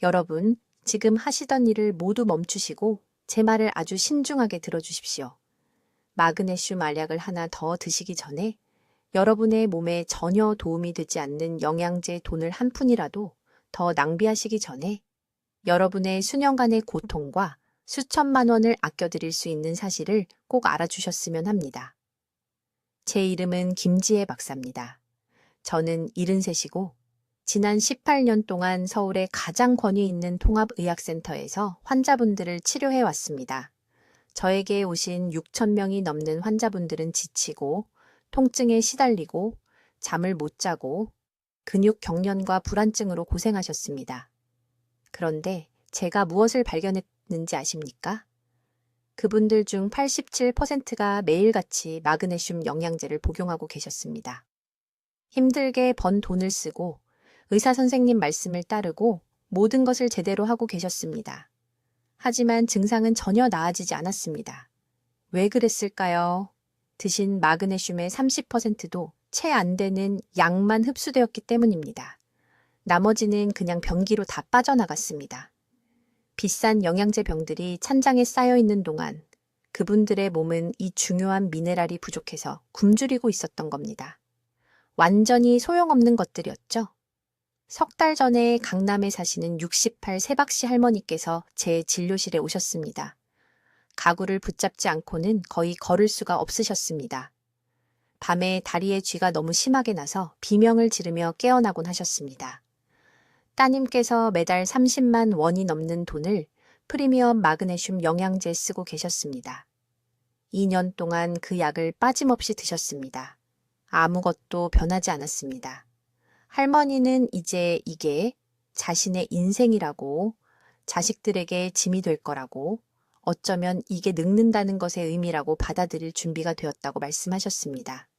여러분, 지금 하시던 일을 모두 멈추시고 제 말을 아주 신중하게 들어주십시오. 마그네슘 알약을 하나 더 드시기 전에 여러분의 몸에 전혀 도움이 되지 않는 영양제 돈을 한 푼이라도 더 낭비하시기 전에 여러분의 수년간의 고통과 수천만 원을 아껴드릴 수 있는 사실을 꼭 알아주셨으면 합니다. 제 이름은 김지혜 박사입니다. 저는 73이고 지난 18년 동안 서울의 가장 권위 있는 통합의학센터에서 환자분들을 치료해 왔습니다. 저에게 오신 6천 명이 넘는 환자분들은 지치고 통증에 시달리고 잠을 못 자고 근육 경련과 불안증으로 고생하셨습니다. 그런데 제가 무엇을 발견했는지 아십니까? 그분들 중 87%가 매일같이 마그네슘 영양제를 복용하고 계셨습니다. 힘들게 번 돈을 쓰고 의사 선생님 말씀을 따르고 모든 것을 제대로 하고 계셨습니다. 하지만 증상은 전혀 나아지지 않았습니다. 왜 그랬을까요? 드신 마그네슘의 30%도 채 안 되는 양만 흡수되었기 때문입니다. 나머지는 그냥 변기로 다 빠져나갔습니다. 비싼 영양제 병들이 찬장에 쌓여 있는 동안 그분들의 몸은 이 중요한 미네랄이 부족해서 굶주리고 있었던 겁니다. 완전히 소용없는 것들이었죠. 석 달 전에 강남에 사시는 68 세박씨 할머니께서 제 진료실에 오셨습니다. 가구를 붙잡지 않고는 거의 걸을 수가 없으셨습니다. 밤에 다리에 쥐가 너무 심하게 나서 비명을 지르며 깨어나곤 하셨습니다. 따님께서 매달 30만 원이 넘는 돈을 프리미엄 마그네슘 영양제에 쓰고 계셨습니다. 2년 동안 그 약을 빠짐없이 드셨습니다. 아무것도 변하지 않았습니다. 할머니는 이제 이게 자신의 인생이라고, 자식들에게 짐이 될 거라고, 어쩌면 이게 늙는다는 것의 의미라고 받아들일 준비가 되었다고 말씀하셨습니다.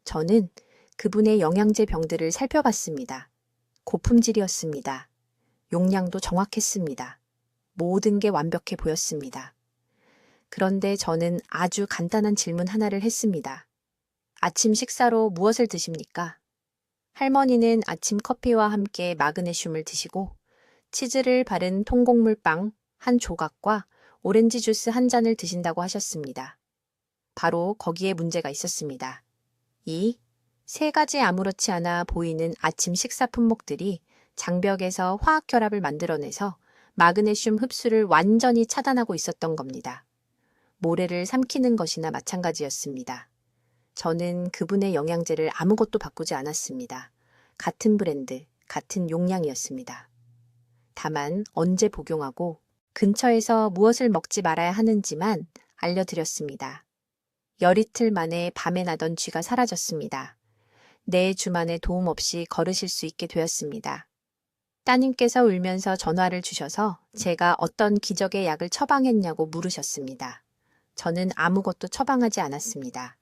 저는 그분의 영양제 병들을 살펴봤습니다. 고품질이었습니다. 용량도 정확했습니다. 모든 게 완벽해 보였습니다. 그런데 저는 아주 간단한 질문 하나를 했습니다. 아침 식사로 무엇을 드십니까? 할머니는 아침 커피와 함께 마그네슘을 드시고 치즈를 바른 통곡물빵 한 조각과 오렌지 주스 한 잔을 드신다고 하셨습니다. 바로 거기에 문제가 있었습니다. 이 세 가지 아무렇지 않아 보이는 아침 식사 품목들이 장벽에서 화학 결합을 만들어내서 마그네슘 흡수를 완전히 차단하고 있었던 겁니다. 모래를 삼키는 것이나 마찬가지였습니다. 저는 그분의 영양제를 아무것도 바꾸지 않았습니다. 같은 브랜드, 같은 용량이었습니다. 다만 언제 복용하고 근처에서 무엇을 먹지 말아야 하는지만 알려드렸습니다. 열이틀 만에 밤에 나던 쥐가 사라졌습니다. 4주 만에 도움 없이 걸으실 수 있게 되었습니다. 따님께서 울면서 전화를 주셔서 제가 어떤 기적의 약을 처방했냐고 물으셨습니다. 저는 아무것도 처방하지 않았습니다.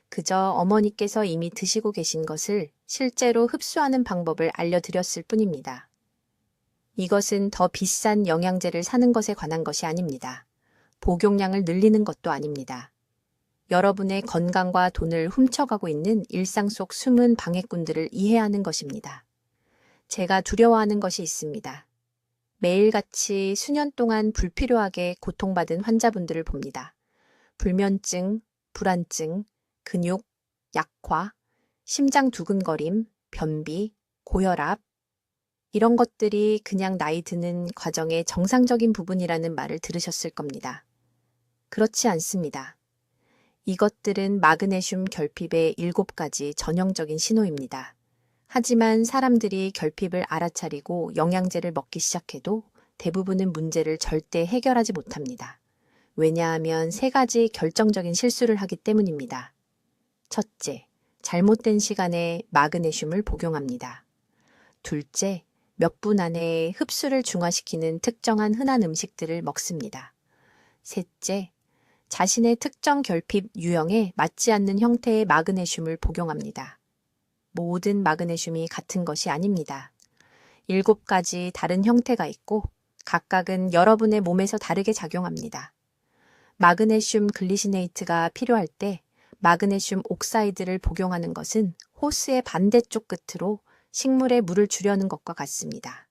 그저 어머니께서 이미 드시고 계신 것을 실제로 흡수하는 방법을 알려드렸을 뿐입니다. 이것은 더 비싼 영양제를 사는 것에 관한 것이 아닙니다. 복용량을 늘리는 것도 아닙니다. 여러분의 건강과 돈을 훔쳐가고 있는 일상 속 숨은 방해꾼들을 이해하는 것입니다. 제가 두려워하는 것이 있습니다. 매일같이 수년 동안 불필요하게 고통받은 환자분들을 봅니다. 불면증, 불안증, 근육, 약화, 심장 두근거림, 변비, 고혈압, 이런 것들이 그냥 나이 드는 과정의 정상적인 부분이라는 말을 들으셨을 겁니다. 그렇지 않습니다. 이것들은 마그네슘 결핍의 7가지 전형적인 신호입니다. 하지만 사람들이 결핍을 알아차리고 영양제를 먹기 시작해도 대부분은 문제를 절대 해결하지 못합니다. 왜냐하면 3가지 결정적인 실수를 하기 때문입니다. 첫째, 잘못된 시간에 마그네슘을 복용합니다. 둘째, 몇 분 안에 흡수를 중화시키는 특정한 흔한 음식들을 먹습니다. 셋째, 자신의 특정 결핍 유형에 맞지 않는 형태의 마그네슘을 복용합니다. 모든 마그네슘이 같은 것이 아닙니다. 7가지 다른 형태가 있고 각각은 여러분의 몸에서 다르게 작용합니다. 마그네슘 글리시네이트가 필요할 때 마그네슘 옥사이드를 복용하는 것은 호스의 반대쪽 끝으로 식물에 물을 주려는 것과 같습니다.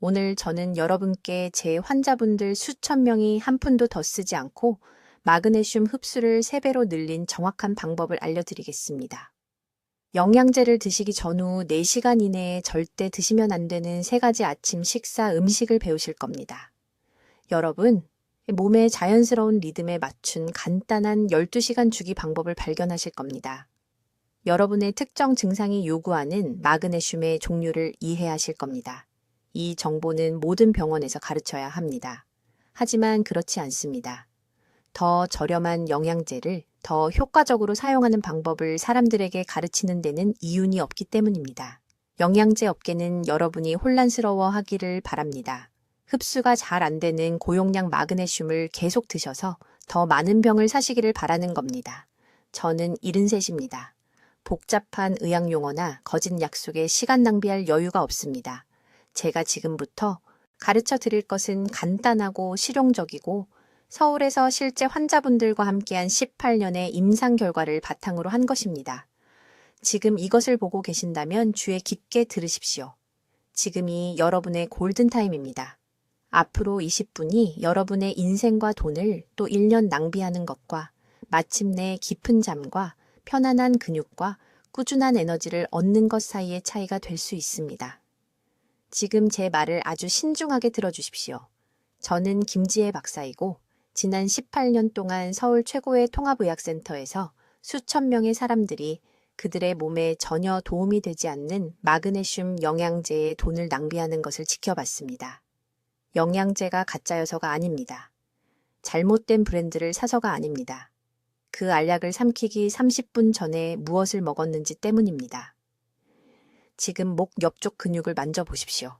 오늘 저는 여러분께 제 환자분들 수천 명이 한 푼도 더 쓰지 않고 마그네슘 흡수를 3배로 늘린 정확한 방법을 알려드리겠습니다. 영양제를 드시기 전후 4시간 이내에 절대 드시면 안 되는 3가지 아침 식사 음식을 배우실 겁니다. 여러분, 몸의 자연스러운 리듬에 맞춘 간단한 12시간 주기 방법을 발견하실 겁니다. 여러분의 특정 증상이 요구하는 마그네슘의 종류를 이해하실 겁니다. 이 정보는 모든 병원에서 가르쳐야 합니다. 하지만 그렇지 않습니다. 더 저렴한 영양제를 더 효과적으로 사용하는 방법을 사람들에게 가르치는 데는 이윤이 없기 때문입니다. 영양제 업계는 여러분이 혼란스러워하기를 바랍니다. 흡수가 잘 안 되는 고용량 마그네슘을 계속 드셔서 더 많은 병을 사시기를 바라는 겁니다. 저는 73입니다. 복잡한 의학 용어나 거짓 약속에 시간 낭비할 여유가 없습니다. 제가 지금부터 가르쳐 드릴 것은 간단하고 실용적이고 서울에서 실제 환자분들과 함께한 18년의 임상 결과를 바탕으로 한 것입니다. 지금 이것을 보고 계신다면 귀에 깊게 들으십시오. 지금이 여러분의 골든타임입니다. 앞으로 20분이 여러분의 인생과 돈을 또 1년 낭비하는 것과 마침내 깊은 잠과 편안한 근육과 꾸준한 에너지를 얻는 것 사이의 차이가 될 수 있습니다. 지금 제 말을 아주 신중하게 들어주십시오. 저는 김지혜 박사이고 지난 18년 동안 서울 최고의 통합의학센터에서 수천 명의 사람들이 그들의 몸에 전혀 도움이 되지 않는 마그네슘 영양제에 돈을 낭비하는 것을 지켜봤습니다. 영양제가 가짜여서가 아닙니다. 잘못된 브랜드를 사서가 아닙니다. 그 알약을 삼키기 30분 전에 무엇을 먹었는지 때문입니다. 지금 목 옆쪽 근육을 만져보십시오.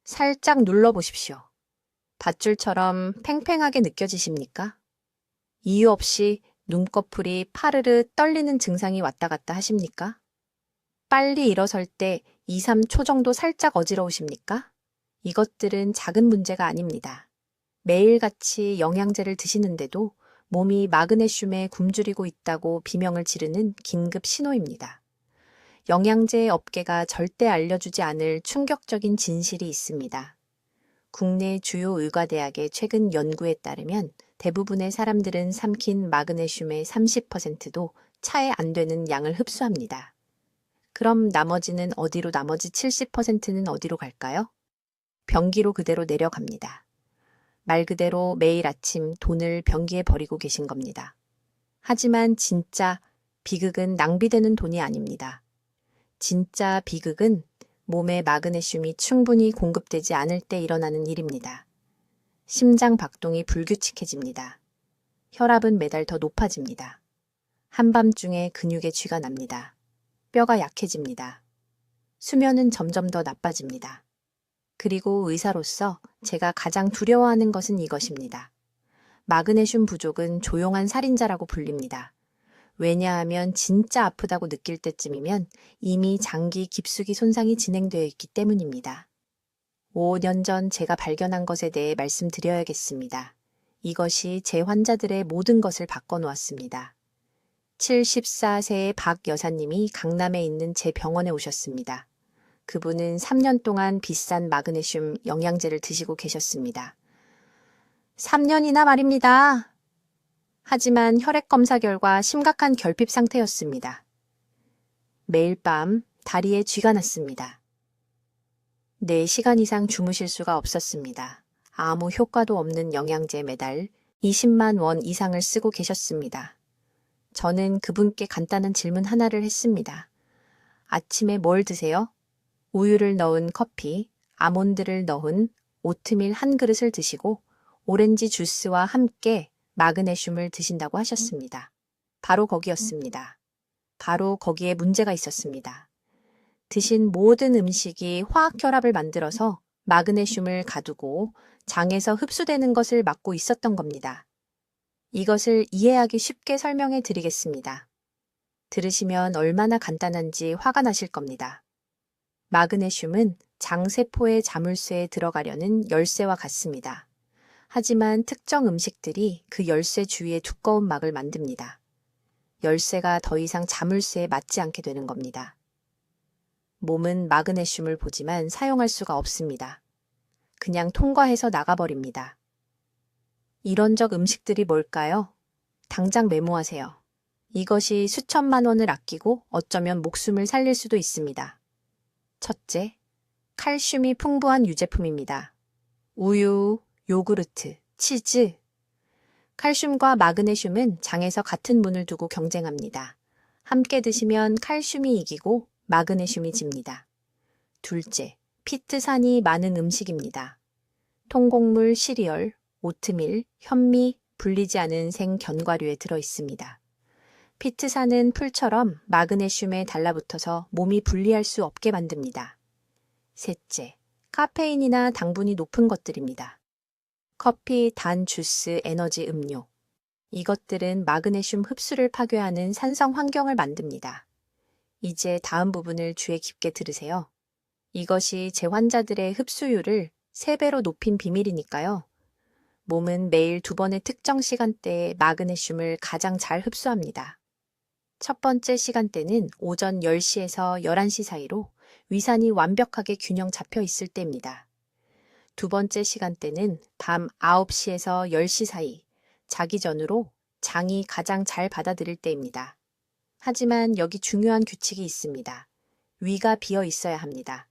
살짝 눌러보십시오. 밧줄처럼 팽팽하게 느껴지십니까? 이유 없이 눈꺼풀이 파르르 떨리는 증상이 왔다 갔다 하십니까? 빨리 일어설 때 2, 3초 정도 살짝 어지러우십니까? 이것들은 작은 문제가 아닙니다. 매일같이 영양제를 드시는데도 몸이 마그네슘에 굶주리고 있다고 비명을 지르는 긴급 신호입니다. 영양제 업계가 절대 알려주지 않을 충격적인 진실이 있습니다. 국내 주요 의과대학의 최근 연구에 따르면 대부분의 사람들은 삼킨 마그네슘의 30%도 차에 안 되는 양을 흡수합니다. 그럼 나머지 70%는 어디로 갈까요? 변기로 그대로 내려갑니다. 말 그대로 매일 아침 돈을 변기에 버리고 계신 겁니다. 하지만 진짜 비극은 낭비되는 돈이 아닙니다. 진짜 비극은 몸에 마그네슘이 충분히 공급되지 않을 때 일어나는 일입니다. 심장 박동이 불규칙해집니다. 혈압은 매달 더 높아집니다. 한밤중에 근육에 쥐가 납니다. 뼈가 약해집니다. 수면은 점점 더 나빠집니다. 그리고 의사로서 제가 가장 두려워하는 것은 이것입니다. 마그네슘 부족은 조용한 살인자라고 불립니다. 왜냐하면 진짜 아프다고 느낄 때쯤이면 이미 장기 깊숙이 손상이 진행되어 있기 때문입니다. 5년 전 제가 발견한 것에 대해 말씀드려야겠습니다. 이것이 제 환자들의 모든 것을 바꿔놓았습니다. 74세의 박 여사님이 강남에 있는 제 병원에 오셨습니다. 그분은 3년 동안 비싼 마그네슘 영양제를 드시고 계셨습니다. 3년이나 말입니다. 하지만 혈액 검사 결과 심각한 결핍 상태였습니다. 매일 밤 다리에 쥐가 났습니다. 4시간 이상 주무실 수가 없었습니다. 아무 효과도 없는 영양제 매달 20만 원 이상을 쓰고 계셨습니다. 저는 그분께 간단한 질문 하나를 했습니다. 아침에 뭘 드세요? 우유를 넣은 커피, 아몬드를 넣은 오트밀 한 그릇을 드시고 오렌지 주스와 함께 마그네슘을 드신다고 하셨습니다. 바로 거기였습니다. 바로 거기에 문제가 있었습니다. 드신 모든 음식이 화학결합을 만들어서 마그네슘을 가두고 장에서 흡수되는 것을 막고 있었던 겁니다. 이것을 이해하기 쉽게 설명해 드리겠습니다. 들으시면 얼마나 간단한지 화가 나실 겁니다. 마그네슘은 장세포의 자물쇠에 들어가려는 열쇠와 같습니다. 하지만 특정 음식들이 그 열쇠 주위에 두꺼운 막을 만듭니다. 열쇠가 더 이상 자물쇠에 맞지 않게 되는 겁니다. 몸은 마그네슘을 보지만 사용할 수가 없습니다. 그냥 통과해서 나가버립니다. 이런적 음식들이 뭘까요? 당장 메모하세요. 이것이 수천만 원을 아끼고 어쩌면 목숨을 살릴 수도 있습니다. 첫째, 칼슘이 풍부한 유제품입니다. 우유, 요구르트, 치즈. 칼슘과 마그네슘은 장에서 같은 문을 두고 경쟁합니다. 함께 드시면 칼슘이 이기고 마그네슘이 집니다. 둘째, 피트산이 많은 음식입니다. 통곡물, 시리얼, 오트밀, 현미, 불리지 않은 생견과류에 들어있습니다. 피트산은 풀처럼 마그네슘에 달라붙어서 몸이 분리할 수 없게 만듭니다. 셋째, 카페인이나 당분이 높은 것들입니다. 커피, 단, 주스, 에너지 음료. 이것들은 마그네슘 흡수를 파괴하는 산성 환경을 만듭니다. 이제 다음 부분을 주의 깊게 들으세요. 이것이 제 환자들의 흡수율을 3배로 높인 비밀이니까요. 몸은 매일 2번의 특정 시간대에 마그네슘을 가장 잘 흡수합니다. 첫 번째 시간대는 오전 10시에서 11시 사이로 위산이 완벽하게 균형 잡혀 있을 때입니다. 두 번째 시간대는 밤 9시에서 10시 사이, 자기 전으로 장이 가장 잘 받아들일 때입니다. 하지만 여기 중요한 규칙이 있습니다. 위가 비어 있어야 합니다.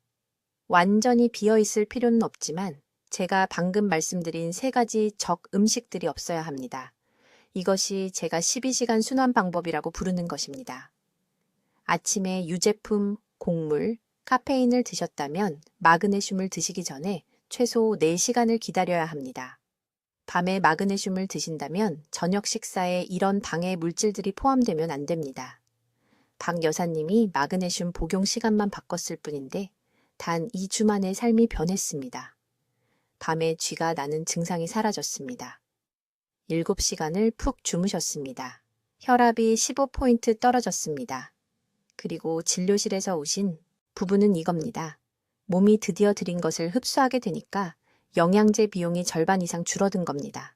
완전히 비어 있을 필요는 없지만 제가 방금 말씀드린 3가지 적 음식들이 없어야 합니다. 이것이 제가 12시간 순환 방법이라고 부르는 것입니다. 아침에 유제품, 곡물, 카페인을 드셨다면 마그네슘을 드시기 전에 최소 4시간을 기다려야 합니다. 밤에 마그네슘을 드신다면 저녁 식사에 이런 방해 물질들이 포함되면 안 됩니다. 박 여사님이 마그네슘 복용 시간만 바꿨을 뿐인데 단 2주 만에 삶이 변했습니다. 밤에 쥐가 나는 증상이 사라졌습니다. 7시간을 푹 주무셨습니다. 혈압이 15포인트 떨어졌습니다. 그리고 진료실에서 오신 부부는 이겁니다. 몸이 드디어 들인 것을 흡수하게 되니까 영양제 비용이 절반 이상 줄어든 겁니다.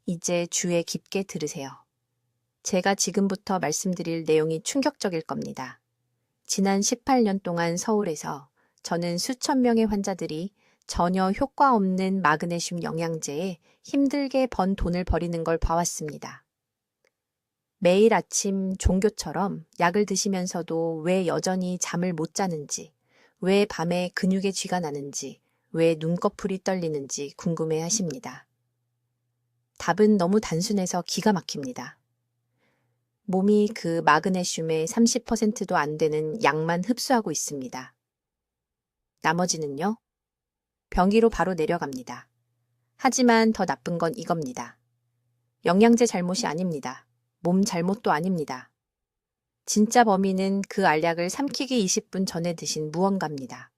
이제 주의 깊게 들으세요. 제가 지금부터 말씀드릴 내용이 충격적일 겁니다. 지난 18년 동안 서울에서 저는 수천 명의 환자들이 전혀 효과 없는 마그네슘 영양제에 힘들게 번 돈을 버리는 걸 봐왔습니다. 매일 아침 종교처럼 약을 드시면서도 왜 여전히 잠을 못 자는지, 왜 밤에 근육에 쥐가 나는지, 왜 눈꺼풀이 떨리는지 궁금해 하십니다. 답은 너무 단순해서 기가 막힙니다. 몸이 그 마그네슘의 30%도 안 되는 양만 흡수하고 있습니다. 나머지는요? 병기로 바로 내려갑니다. 하지만 더 나쁜 건 이겁니다. 영양제 잘못이 아닙니다. 몸 잘못도 아닙니다. 진짜 범인은 그 알약을 삼키기 20분 전에 드신 무언가입니다.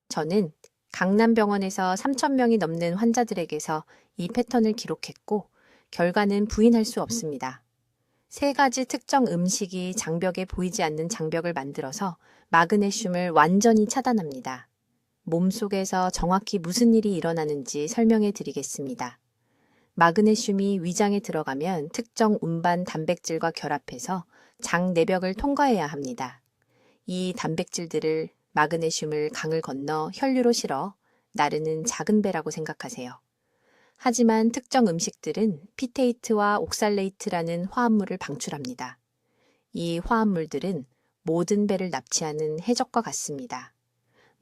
저는 강남병원에서 3,000명이 넘는 환자들에게서 이 패턴을 기록했고 결과는 부인할 수 없습니다. 3가지 특정 음식이 장벽에 보이지 않는 장벽을 만들어서 마그네슘을 완전히 차단합니다. 몸속에서 정확히 무슨 일이 일어나는지 설명해 드리겠습니다. 마그네슘이 위장에 들어가면 특정 운반 단백질과 결합해서 장 내벽을 통과해야 합니다. 이 단백질들을 마그네슘을 강을 건너 혈류로 실어 나르는 작은 배라고 생각하세요. 하지만 특정 음식들은 피테이트와 옥살레이트라는 화합물을 방출합니다. 이 화합물들은 모든 배를 납치하는 해적과 같습니다.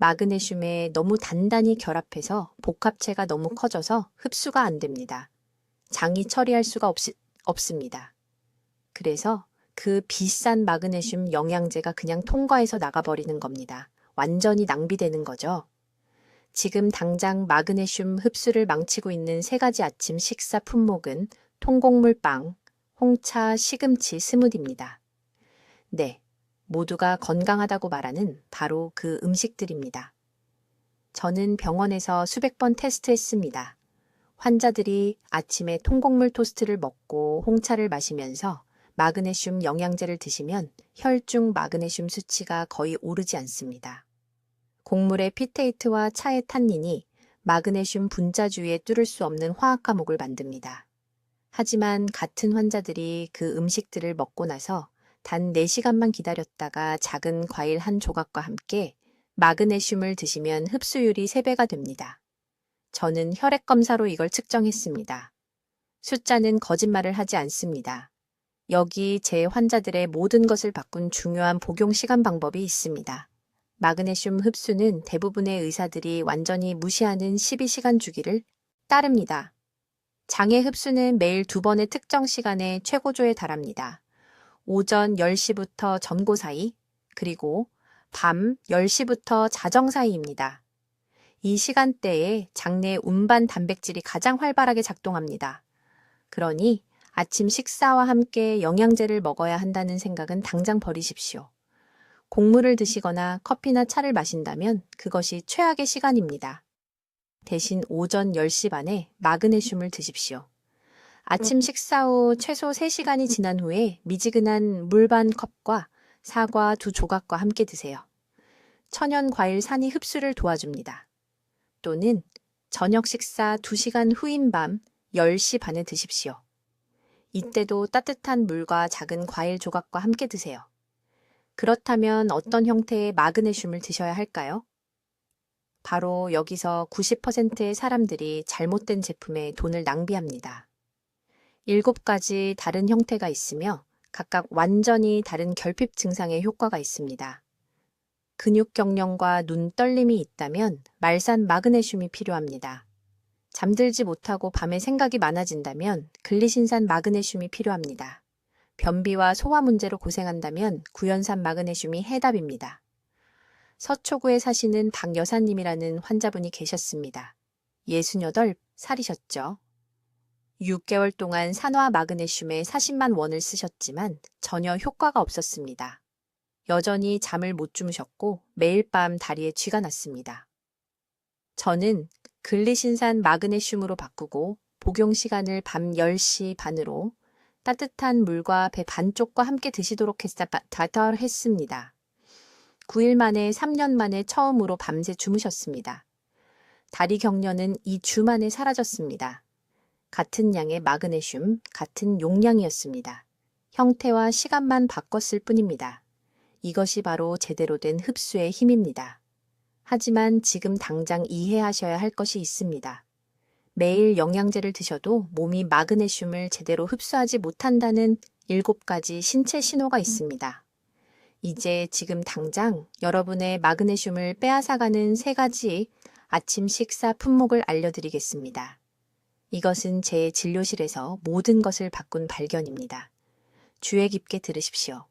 마그네슘에 너무 단단히 결합해서 복합체가 너무 커져서 흡수가 안 됩니다. 장이 처리할 수가 없습니다. 그래서 그 비싼 마그네슘 영양제가 그냥 통과해서 나가버리는 겁니다. 완전히 낭비되는 거죠. 지금 당장 마그네슘 흡수를 망치고 있는 3가지 아침 식사 품목은 통곡물빵, 홍차, 시금치, 스무디입니다. 네, 모두가 건강하다고 말하는 바로 그 음식들입니다. 저는 병원에서 수백 번 테스트했습니다. 환자들이 아침에 통곡물 토스트를 먹고 홍차를 마시면서 마그네슘 영양제를 드시면 혈중 마그네슘 수치가 거의 오르지 않습니다. 곡물의 피테이트와 차의 탄닌이 마그네슘 분자주위에 뚫을 수 없는 화학 과목을 만듭니다. 하지만 같은 환자들이 그 음식들을 먹고 나서 단 4시간만 기다렸다가 작은 과일 한 조각과 함께 마그네슘을 드시면 흡수율이 3배가 됩니다. 저는 혈액 검사로 이걸 측정했습니다. 숫자는 거짓말을 하지 않습니다. 여기 제 환자들의 모든 것을 바꾼 중요한 복용 시간 방법이 있습니다. 마그네슘 흡수는 대부분의 의사들이 완전히 무시하는 12시간 주기를 따릅니다. 장의 흡수는 매일 2번의 특정 시간에 최고조에 달합니다. 오전 10시부터 전고 사이, 그리고 밤 10시부터 자정 사이입니다. 이 시간대에 장내 운반 단백질이 가장 활발하게 작동합니다. 그러니 아침 식사와 함께 영양제를 먹어야 한다는 생각은 당장 버리십시오. 곡물을 드시거나 커피나 차를 마신다면 그것이 최악의 시간입니다. 대신 오전 10시 반에 마그네슘을 드십시오. 아침 식사 후 최소 3시간이 지난 후에 미지근한 물 반 컵과 사과 2조각과 함께 드세요. 천연 과일 산이 흡수를 도와줍니다. 또는 저녁 식사 2시간 후인 밤 10시 반에 드십시오. 이때도 따뜻한 물과 작은 과일 조각과 함께 드세요. 그렇다면 어떤 형태의 마그네슘을 드셔야 할까요? 바로 여기서 90%의 사람들이 잘못된 제품에 돈을 낭비합니다. 7가지 다른 형태가 있으며 각각 완전히 다른 결핍 증상의 효과가 있습니다. 근육 경련과 눈 떨림이 있다면 말산 마그네슘이 필요합니다. 잠들지 못하고 밤에 생각이 많아진다면 글리신산 마그네슘이 필요합니다. 변비와 소화 문제로 고생한다면 구연산 마그네슘이 해답입니다. 서초구에 사시는 박 여사님이라는 환자분이 계셨습니다. 68살이셨죠. 6개월 동안 산화 마그네슘에 40만 원을 쓰셨지만 전혀 효과가 없었습니다. 여전히 잠을 못 주무셨고 매일 밤 다리에 쥐가 났습니다. 저는 글리신산 마그네슘으로 바꾸고 복용 시간을 밤 10시 반으로 따뜻한 물과 배 반쪽과 함께 드시도록 했습니다. 9일 만에 3년 만에 처음으로 밤새 주무셨습니다. 다리 경련은 2주 만에 사라졌습니다. 같은 양의 마그네슘, 같은 용량이었습니다. 형태와 시간만 바꿨을 뿐입니다. 이것이 바로 제대로 된 흡수의 힘입니다. 하지만 지금 당장 이해하셔야 할 것이 있습니다. 매일 영양제를 드셔도 몸이 마그네슘을 제대로 흡수하지 못한다는 7가지 신체 신호가 있습니다. 이제 지금 당장 여러분의 마그네슘을 빼앗아가는 3가지 아침 식사 품목을 알려드리겠습니다. 이것은 제 진료실에서 모든 것을 바꾼 발견입니다. 주의 깊게 들으십시오.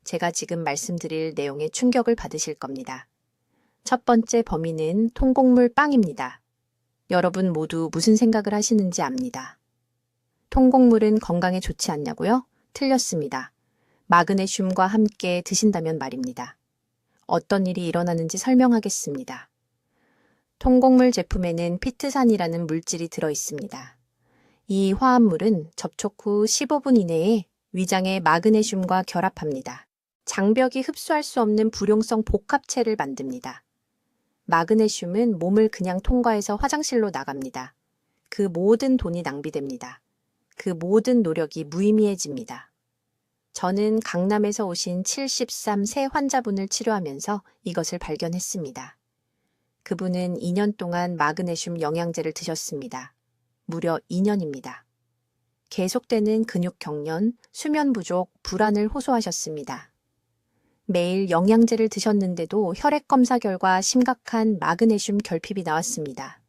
제가 지금 말씀드릴 내용에 충격을 받으실 겁니다. 첫 번째 범인은 통곡물 빵입니다. 여러분 모두 무슨 생각을 하시는지 압니다. 통곡물은 건강에 좋지 않냐고요? 틀렸습니다. 마그네슘과 함께 드신다면 말입니다. 어떤 일이 일어나는지 설명하겠습니다. 통곡물 제품에는 피트산이라는 물질이 들어 있습니다. 이 화합물은 접촉 후 15분 이내에 위장의 마그네슘과 결합합니다. 장벽이 흡수할 수 없는 불용성 복합체를 만듭니다. 마그네슘은 몸을 그냥 통과해서 화장실로 나갑니다. 그 모든 돈이 낭비됩니다. 그 모든 노력이 무의미해집니다. 저는 강남에서 오신 73세 환자분을 치료하면서 이것을 발견했습니다. 그분은 2년 동안 마그네슘 영양제를 드셨습니다. 무려 2년입니다. 계속되는 근육 경련, 수면 부족, 불안을 호소하셨습니다. 매일 영양제를 드셨는데도 혈액 검사 결과 심각한 마그네슘 결핍이 나왔습니다.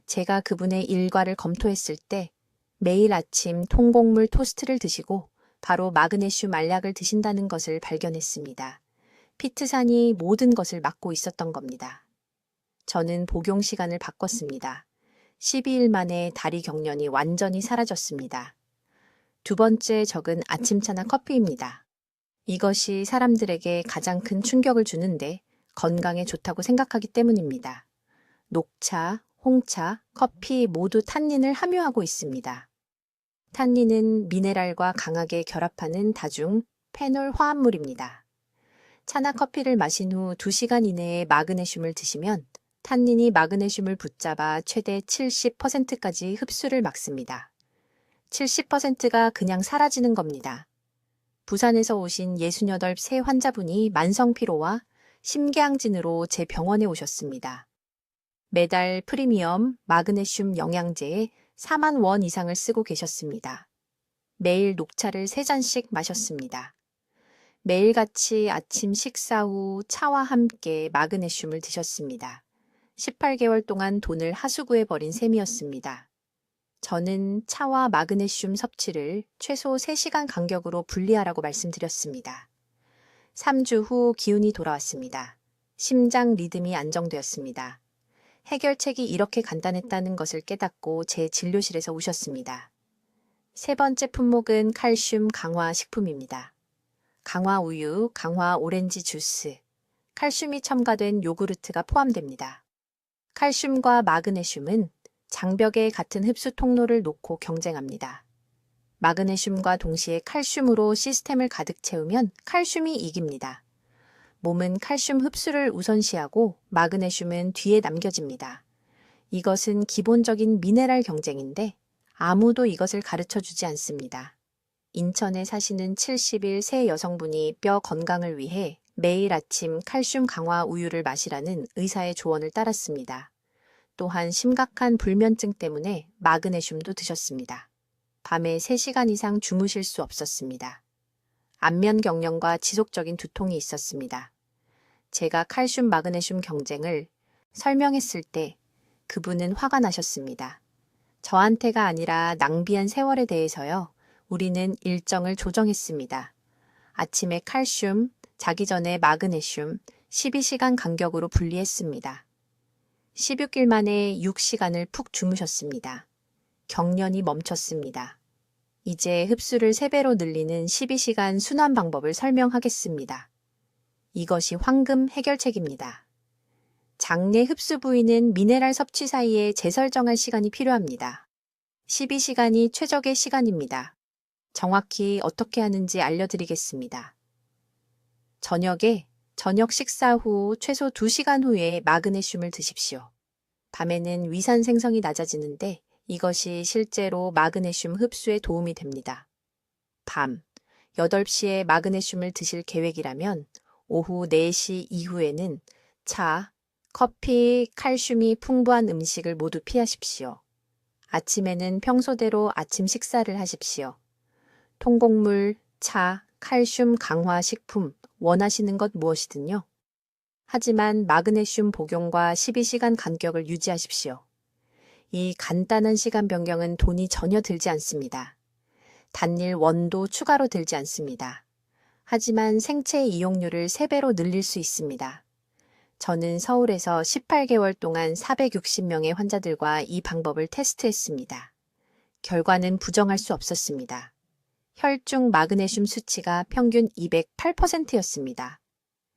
제가 그분의 일과를 검토했을 때 매일 아침 통곡물 토스트를 드시고 바로 마그네슘 알약을 드신다는 것을 발견했습니다. 피트산이 모든 것을 막고 있었던 겁니다. 저는 복용 시간을 바꿨습니다. 12일 만에 다리 경련이 완전히 사라졌습니다. 두 번째 적은 아침차나 커피입니다. 이것이 사람들에게 가장 큰 충격을 주는데 건강에 좋다고 생각하기 때문입니다. 녹차, 홍차, 커피 모두 탄닌을 함유하고 있습니다. 탄닌은 미네랄과 강하게 결합하는 다중 페놀 화합물입니다. 차나 커피를 마신 후 2시간 이내에 마그네슘을 드시면 탄닌이 마그네슘을 붙잡아 최대 70%까지 흡수를 막습니다. 70%가 그냥 사라지는 겁니다. 부산에서 오신 68세 환자분이 만성피로와 심계항진으로 제 병원에 오셨습니다. 매달 프리미엄 마그네슘 영양제에 4만 원 이상을 쓰고 계셨습니다. 매일 녹차를 3잔씩 마셨습니다. 매일같이 아침 식사 후 차와 함께 마그네슘을 드셨습니다. 18개월 동안 돈을 하수구에 버린 셈이었습니다. 저는 차와 마그네슘 섭취를 최소 3시간 간격으로 분리하라고 말씀드렸습니다. 3주 후 기운이 돌아왔습니다. 심장 리듬이 안정되었습니다. 해결책이 이렇게 간단했다는 것을 깨닫고 제 진료실에서 우셨습니다. 세 번째 품목은 칼슘 강화 식품입니다. 강화 우유, 강화 오렌지 주스, 칼슘이 첨가된 요구르트가 포함됩니다. 칼슘과 마그네슘은 장벽에 같은 흡수 통로를 놓고 경쟁합니다. 마그네슘과 동시에 칼슘으로 시스템을 가득 채우면 칼슘이 이깁니다. 몸은 칼슘 흡수를 우선시하고 마그네슘은 뒤에 남겨집니다. 이것은 기본적인 미네랄 경쟁인데 아무도 이것을 가르쳐 주지 않습니다. 인천에 사시는 70일 새 여성분이 뼈 건강을 위해 매일 아침 칼슘 강화 우유를 마시라는 의사의 조언을 따랐습니다. 또한 심각한 불면증 때문에 마그네슘도 드셨습니다. 밤에 3시간 이상 주무실 수 없었습니다. 안면 경련과 지속적인 두통이 있었습니다. 제가 칼슘 마그네슘 경쟁을 설명했을 때 그분은 화가 나셨습니다. 저한테가 아니라 낭비한 세월에 대해서요. 우리는 일정을 조정했습니다. 아침에 칼슘, 자기 전에 마그네슘 12시간 간격으로 분리했습니다. 16일 만에 6시간을 푹 주무셨습니다. 경련이 멈췄습니다. 이제 흡수를 3배로 늘리는 12시간 순환 방법을 설명하겠습니다. 이것이 황금 해결책입니다. 장내 흡수 부위는 미네랄 섭취 사이에 재설정할 시간이 필요합니다. 12시간이 최적의 시간입니다. 정확히 어떻게 하는지 알려드리겠습니다. 저녁에 저녁 식사 후 최소 2시간 후에 마그네슘을 드십시오. 밤에는 위산 생성이 낮아지는데 이것이 실제로 마그네슘 흡수에 도움이 됩니다. 밤 8시에 마그네슘을 드실 계획이라면 오후 4시 이후에는 차, 커피, 칼슘이 풍부한 음식을 모두 피하십시오. 아침에는 평소대로 아침 식사를 하십시오. 통곡물, 차, 칼슘 강화 식품 원하시는 것 무엇이든요. 하지만 마그네슘 복용과 12시간 간격을 유지하십시오. 이 간단한 시간 변경은 돈이 전혀 들지 않습니다. 단일 원도 추가로 들지 않습니다. 하지만 생체 이용률을 3배로 늘릴 수 있습니다. 저는 서울에서 18개월 동안 460명의 환자들과 이 방법을 테스트했습니다. 결과는 부정할 수 없었습니다. 혈중 마그네슘 수치가 평균 208%였습니다.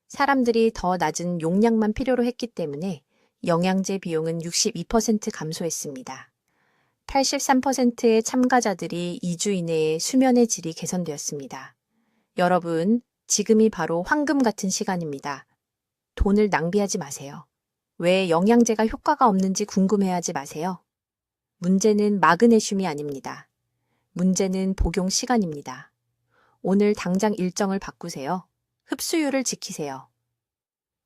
사람들이 더 낮은 용량만 필요로 했기 때문에 영양제 비용은 62% 감소했습니다. 83%의 참가자들이 2주 이내에 수면의 질이 개선되었습니다. 여러분, 지금이 바로 황금 같은 시간입니다. 돈을 낭비하지 마세요. 왜 영양제가 효과가 없는지 궁금해하지 마세요. 문제는 마그네슘이 아닙니다. 문제는 복용 시간입니다. 오늘 당장 일정을 바꾸세요. 흡수율을 지키세요.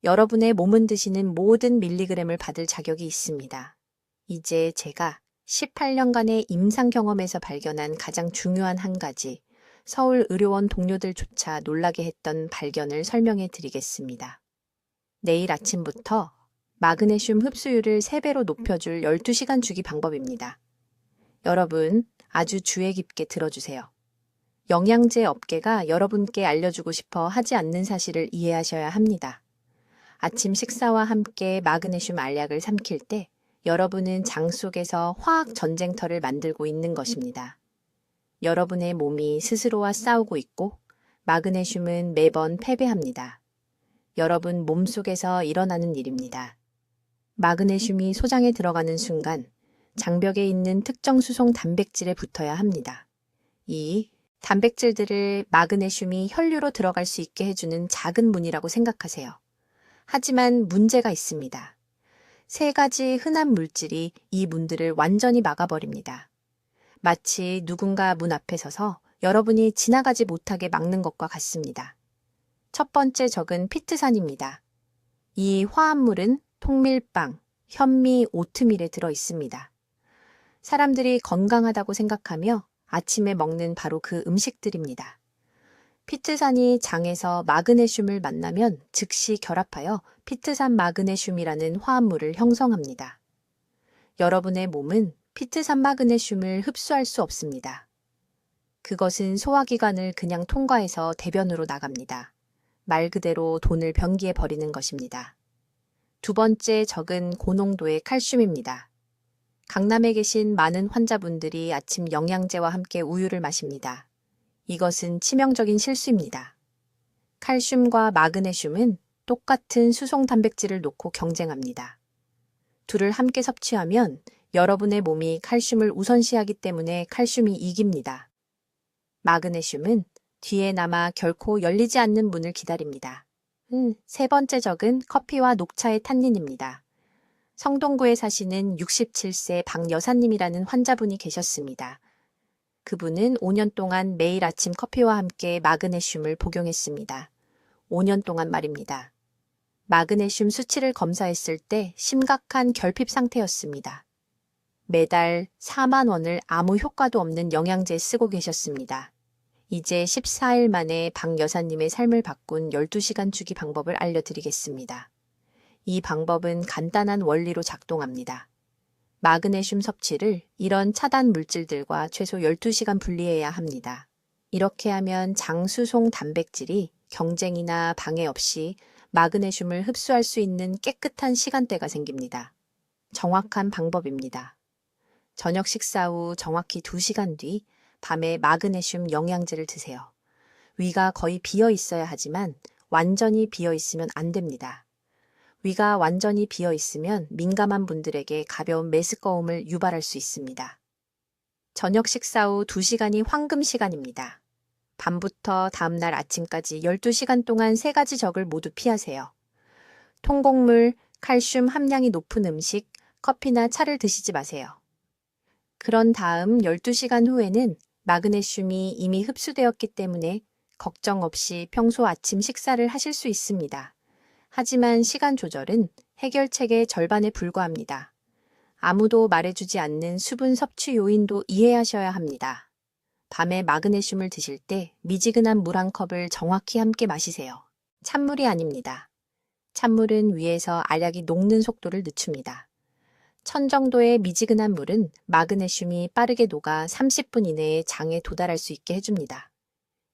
여러분의 몸은 드시는 모든 밀리그램을 받을 자격이 있습니다. 이제 제가 18년간의 임상 경험에서 발견한 가장 중요한 한 가지, 서울 의료원 동료들조차 놀라게 했던 발견을 설명해 드리겠습니다. 내일 아침부터 마그네슘 흡수율을 3배로 높여줄 12시간 주기 방법입니다. 여러분, 아주 주의 깊게 들어주세요. 영양제 업계가 여러분께 알려주고 싶어 하지 않는 사실을 이해하셔야 합니다. 아침 식사와 함께 마그네슘 알약을 삼킬 때 여러분은 장 속에서 화학 전쟁터를 만들고 있는 것입니다. 여러분의 몸이 스스로와 싸우고 있고 마그네슘은 매번 패배합니다. 여러분 몸속에서 일어나는 일입니다. 마그네슘이 소장에 들어가는 순간 장벽에 있는 특정 수송 단백질에 붙어야 합니다. 이 단백질들을 마그네슘이 혈류로 들어갈 수 있게 해주는 작은 문이라고 생각하세요. 하지만 문제가 있습니다. 3가지 흔한 물질이 이 문들을 완전히 막아버립니다. 마치 누군가 문 앞에 서서 여러분이 지나가지 못하게 막는 것과 같습니다. 첫 번째 적은 피트산입니다. 이 화합물은 통밀빵, 현미, 오트밀에 들어 있습니다. 사람들이 건강하다고 생각하며 아침에 먹는 바로 그 음식들입니다. 피트산이 장에서 마그네슘을 만나면 즉시 결합하여 피트산 마그네슘이라는 화합물을 형성합니다. 여러분의 몸은 피트산 마그네슘을 흡수할 수 없습니다. 그것은 소화기관을 그냥 통과해서 대변으로 나갑니다. 말 그대로 돈을 변기에 버리는 것입니다. 두 번째 적은 고농도의 칼슘입니다. 강남에 계신 많은 환자분들이 아침 영양제와 함께 우유를 마십니다. 이것은 치명적인 실수입니다. 칼슘과 마그네슘은 똑같은 수송 단백질을 놓고 경쟁합니다. 둘을 함께 섭취하면 여러분의 몸이 칼슘을 우선시하기 때문에 칼슘이 이깁니다. 마그네슘은 뒤에 남아 결코 열리지 않는 문을 기다립니다. 세 번째 적은 커피와 녹차의 탄닌입니다. 성동구에 사시는 67세 박 여사님이라는 환자분이 계셨습니다. 그분은 5년 동안 매일 아침 커피와 함께 마그네슘을 복용했습니다. 5년 동안 말입니다. 마그네슘 수치를 검사했을 때 심각한 결핍 상태였습니다. 매달 4만 원을 아무 효과도 없는 영양제에 쓰고 계셨습니다. 이제 14일 만에 박 여사님의 삶을 바꾼 12시간 주기 방법을 알려드리겠습니다. 이 방법은 간단한 원리로 작동합니다. 마그네슘 섭취를 이런 차단 물질들과 최소 12시간 분리해야 합니다. 이렇게 하면 장수송 단백질이 경쟁이나 방해 없이 마그네슘을 흡수할 수 있는 깨끗한 시간대가 생깁니다. 정확한 방법입니다. 저녁 식사 후 정확히 2시간 뒤 밤에 마그네슘 영양제를 드세요. 위가 거의 비어 있어야 하지만 완전히 비어 있으면 안 됩니다. 위가 완전히 비어 있으면 민감한 분들에게 가벼운 메스꺼움을 유발할 수 있습니다. 저녁 식사 후 2시간이 황금 시간입니다. 밤부터 다음날 아침까지 12시간 동안 3가지 적을 모두 피하세요. 통곡물, 칼슘 함량이 높은 음식, 커피나 차를 드시지 마세요. 그런 다음 12시간 후에는 마그네슘이 이미 흡수되었기 때문에 걱정 없이 평소 아침 식사를 하실 수 있습니다. 하지만 시간 조절은 해결책의 절반에 불과합니다. 아무도 말해주지 않는 수분 섭취 요인도 이해하셔야 합니다. 밤에 마그네슘을 드실 때 미지근한 물 한 컵을 정확히 함께 마시세요. 찬물이 아닙니다. 찬물은 위에서 알약이 녹는 속도를 늦춥니다. 1000 정도의 미지근한 물은 마그네슘이 빠르게 녹아 30분 이내에 장에 도달할 수 있게 해줍니다.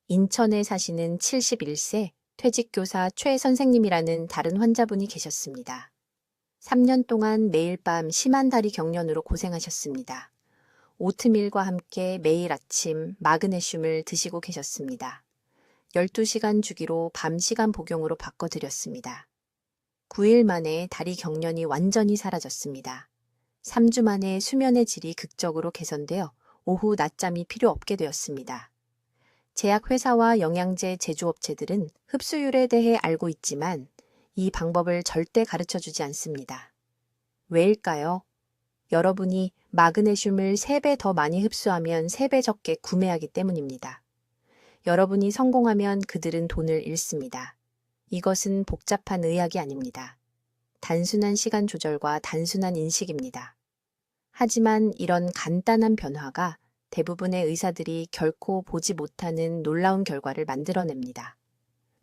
인천에 사시는 71세 퇴직교사 최 선생님이라는 다른 환자분이 계셨습니다. 3년 동안 매일 밤 심한 다리 경련으로 고생하셨습니다. 오트밀과 함께 매일 아침 마그네슘을 드시고 계셨습니다. 12시간 주기로 밤 시간 복용으로 바꿔드렸습니다. 9일 만에 다리 경련이 완전히 사라졌습니다. 3주 만에 수면의 질이 극적으로 개선되어 오후 낮잠이 필요 없게 되었습니다. 제약회사와 영양제 제조업체들은 흡수율에 대해 알고 있지만 이 방법을 절대 가르쳐주지 않습니다. 왜일까요? 여러분이 마그네슘을 3배 더 많이 흡수하면 3배 적게 구매하기 때문입니다. 여러분이 성공하면 그들은 돈을 잃습니다. 이것은 복잡한 의학이 아닙니다. 단순한 시간 조절과 단순한 인식입니다. 하지만 이런 간단한 변화가 대부분의 의사들이 결코 보지 못하는 놀라운 결과를 만들어냅니다.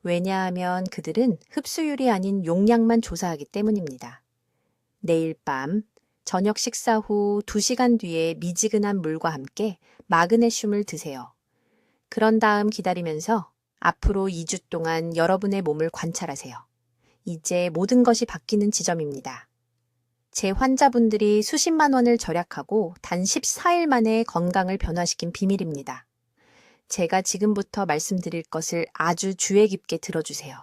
왜냐하면 그들은 흡수율이 아닌 용량만 조사하기 때문입니다. 내일 밤, 저녁 식사 후 2시간 뒤에 미지근한 물과 함께 마그네슘을 드세요. 그런 다음 기다리면서 앞으로 2주 동안 여러분의 몸을 관찰하세요. 이제 모든 것이 바뀌는 지점입니다. 제 환자분들이 수십만 원을 절약하고 단 14일 만에 건강을 변화시킨 비밀입니다. 제가 지금부터 말씀드릴 것을 아주 주의 깊게 들어주세요.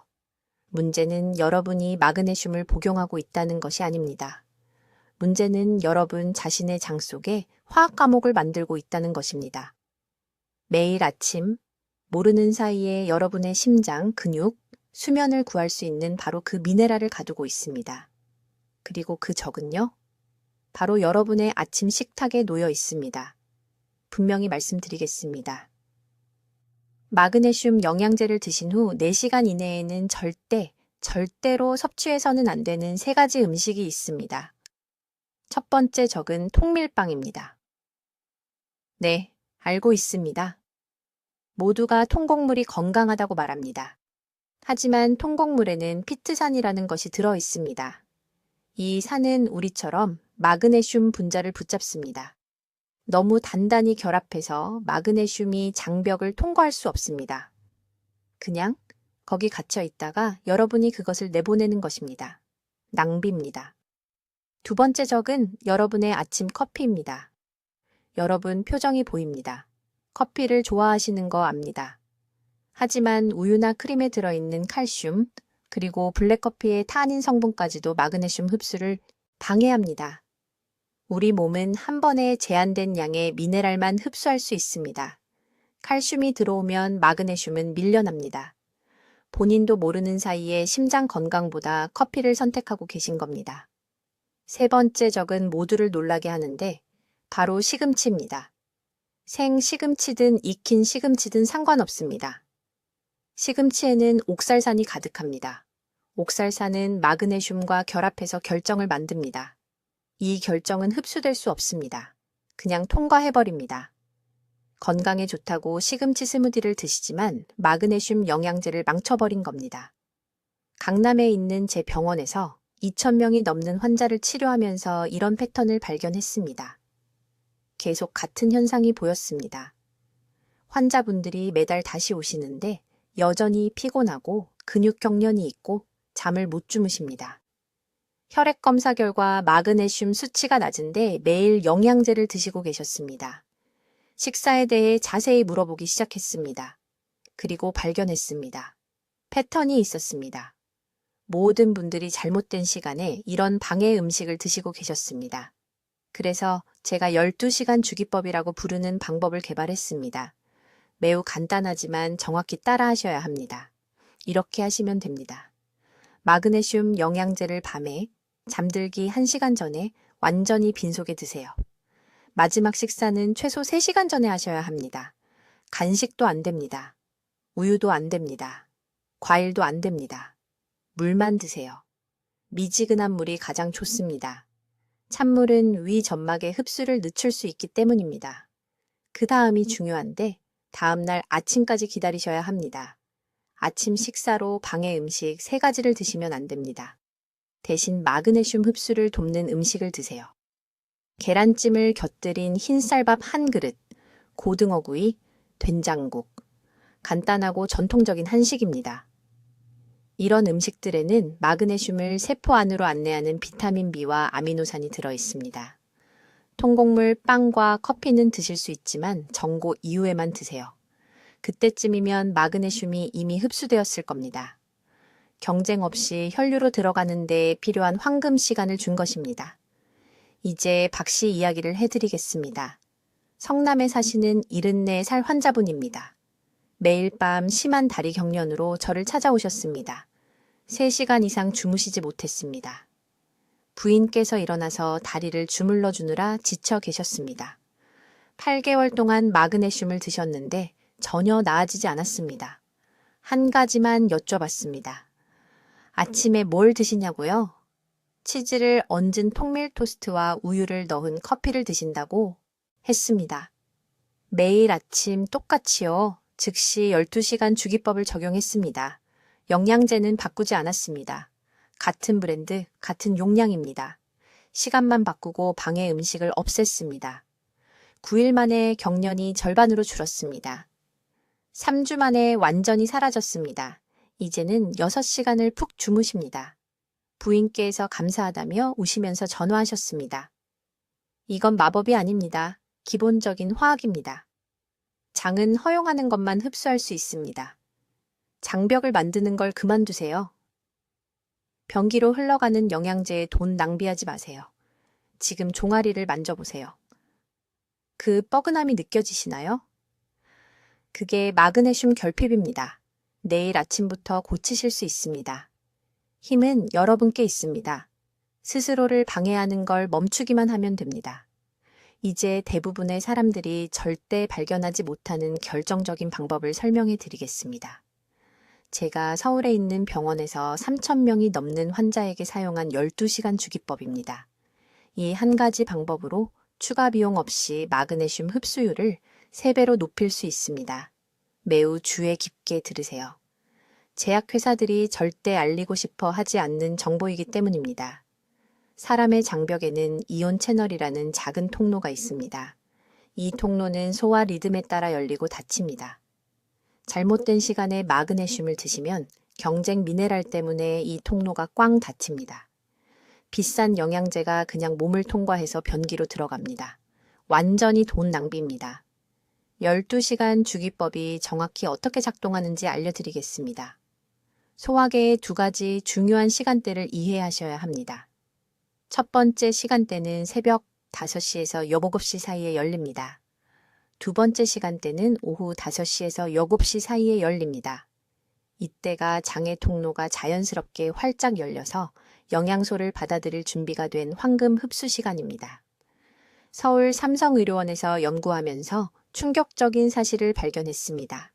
문제는 여러분이 마그네슘을 복용하고 있다는 것이 아닙니다. 문제는 여러분 자신의 장 속에 화학 감옥을 만들고 있다는 것입니다. 매일 아침 모르는 사이에 여러분의 심장, 근육, 수면을 구할 수 있는 바로 그 미네랄을 가두고 있습니다. 그리고 그 적은요? 바로 여러분의 아침 식탁에 놓여 있습니다. 분명히 말씀드리겠습니다. 마그네슘 영양제를 드신 후 4시간 이내에는 절대로 섭취해서는 안 되는 3가지 음식이 있습니다. 첫 번째 적은 통밀빵입니다. 네, 알고 있습니다. 모두가 통곡물이 건강하다고 말합니다. 하지만 통곡물에는 피트산이라는 것이 들어 있습니다. 이 산은 우리처럼 마그네슘 분자를 붙잡습니다. 너무 단단히 결합해서 마그네슘이 장벽을 통과할 수 없습니다. 그냥 거기 갇혀 있다가 여러분이 그것을 내보내는 것입니다. 낭비입니다. 두 번째 적은 여러분의 아침 커피입니다. 여러분 표정이 보입니다. 커피를 좋아하시는 거 압니다. 하지만 우유나 크림에 들어있는 칼슘, 그리고 블랙커피의 타닌 성분까지도 마그네슘 흡수를 방해합니다. 우리 몸은 한 번에 제한된 양의 미네랄만 흡수할 수 있습니다. 칼슘이 들어오면 마그네슘은 밀려납니다. 본인도 모르는 사이에 심장 건강보다 커피를 선택하고 계신 겁니다. 세 번째 적은 모두를 놀라게 하는데 바로 시금치입니다. 생 시금치든 익힌 시금치든 상관없습니다. 시금치에는 옥살산이 가득합니다. 옥살산은 마그네슘과 결합해서 결정을 만듭니다. 이 결정은 흡수될 수 없습니다. 그냥 통과해버립니다. 건강에 좋다고 시금치 스무디를 드시지만 마그네슘 영양제를 망쳐버린 겁니다. 강남에 있는 제 병원에서 2,000명이 넘는 환자를 치료하면서 이런 패턴을 발견했습니다. 계속 같은 현상이 보였습니다. 환자분들이 매달 다시 오시는데 여전히 피곤하고 근육 경련이 있고 잠을 못 주무십니다. 혈액 검사 결과 마그네슘 수치가 낮은데 매일 영양제를 드시고 계셨습니다. 식사에 대해 자세히 물어보기 시작했습니다. 그리고 발견했습니다. 패턴이 있었습니다. 모든 분들이 잘못된 시간에 이런 방해 음식을 드시고 계셨습니다. 그래서 제가 12시간 주기법이라고 부르는 방법을 개발했습니다. 매우 간단하지만 정확히 따라 하셔야 합니다. 이렇게 하시면 됩니다. 마그네슘 영양제를 밤에 잠들기 1시간 전에 완전히 빈속에 드세요. 마지막 식사는 최소 3시간 전에 하셔야 합니다. 간식도 안 됩니다. 우유도 안 됩니다. 과일도 안 됩니다. 물만 드세요. 미지근한 물이 가장 좋습니다. 찬물은 위 점막의 흡수를 늦출 수 있기 때문입니다. 그 다음이 중요한데 다음날 아침까지 기다리셔야 합니다. 아침 식사로 방해 음식 3가지를 드시면 안 됩니다. 대신 마그네슘 흡수를 돕는 음식을 드세요. 계란찜을 곁들인 흰쌀밥 1그릇, 고등어구이, 된장국. 간단하고 전통적인 한식입니다. 이런 음식들에는 마그네슘을 세포 안으로 안내하는 비타민 B와 아미노산이 들어 있습니다. 통곡물, 빵과 커피는 드실 수 있지만 정고 이후에만 드세요. 그때쯤이면 마그네슘이 이미 흡수되었을 겁니다. 경쟁 없이 혈류로 들어가는 데 필요한 황금 시간을 준 것입니다. 이제 박 씨 이야기를 해드리겠습니다. 성남에 사시는 74살 환자분입니다. 매일 밤 심한 다리 경련으로 저를 찾아오셨습니다. 3시간 이상 주무시지 못했습니다. 부인께서 일어나서 다리를 주물러 주느라 지쳐 계셨습니다. 8개월 동안 마그네슘을 드셨는데 전혀 나아지지 않았습니다. 한 가지만 여쭤봤습니다. 아침에 뭘 드시냐고요? 치즈를 얹은 통밀 토스트와 우유를 넣은 커피를 드신다고 했습니다. 매일 아침 똑같이요. 즉시 12시간 주기법을 적용했습니다. 영양제는 바꾸지 않았습니다. 같은 브랜드, 같은 용량입니다. 시간만 바꾸고 방해 음식을 없앴습니다. 9일 만에 경련이 절반으로 줄었습니다. 3주 만에 완전히 사라졌습니다. 이제는 6시간을 푹 주무십니다. 부인께서 감사하다며 우시면서 전화하셨습니다. 이건 마법이 아닙니다. 기본적인 화학입니다. 장은 허용하는 것만 흡수할 수 있습니다. 장벽을 만드는 걸 그만두세요. 변기로 흘러가는 영양제에 돈 낭비하지 마세요. 지금 종아리를 만져보세요. 그 뻐근함이 느껴지시나요? 그게 마그네슘 결핍입니다. 내일 아침부터 고치실 수 있습니다. 힘은 여러분께 있습니다. 스스로를 방해하는 걸 멈추기만 하면 됩니다. 이제 대부분의 사람들이 절대 발견하지 못하는 결정적인 방법을 설명해 드리겠습니다. 제가 서울에 있는 병원에서 3,000명이 넘는 환자에게 사용한 12시간 주기법입니다. 이 한 가지 방법으로 추가 비용 없이 마그네슘 흡수율을 3배로 높일 수 있습니다. 매우 주의 깊게 들으세요. 제약회사들이 절대 알리고 싶어 하지 않는 정보이기 때문입니다. 사람의 장벽에는 이온 채널이라는 작은 통로가 있습니다. 이 통로는 소화 리듬에 따라 열리고 닫힙니다. 잘못된 시간에 마그네슘을 드시면 경쟁 미네랄 때문에 이 통로가 꽝 닫힙니다. 비싼 영양제가 그냥 몸을 통과해서 변기로 들어갑니다. 완전히 돈 낭비입니다. 12시간 주기법이 정확히 어떻게 작동하는지 알려드리겠습니다. 소화계의 2가지 중요한 시간대를 이해하셔야 합니다. 첫 번째 시간대는 새벽 5시에서 7시 사이에 열립니다. 두 번째 시간대는 오후 5시에서 7시 사이에 열립니다. 이때가 장의 통로가 자연스럽게 활짝 열려서 영양소를 받아들일 준비가 된 황금 흡수 시간입니다. 서울 삼성의료원에서 연구하면서 충격적인 사실을 발견했습니다.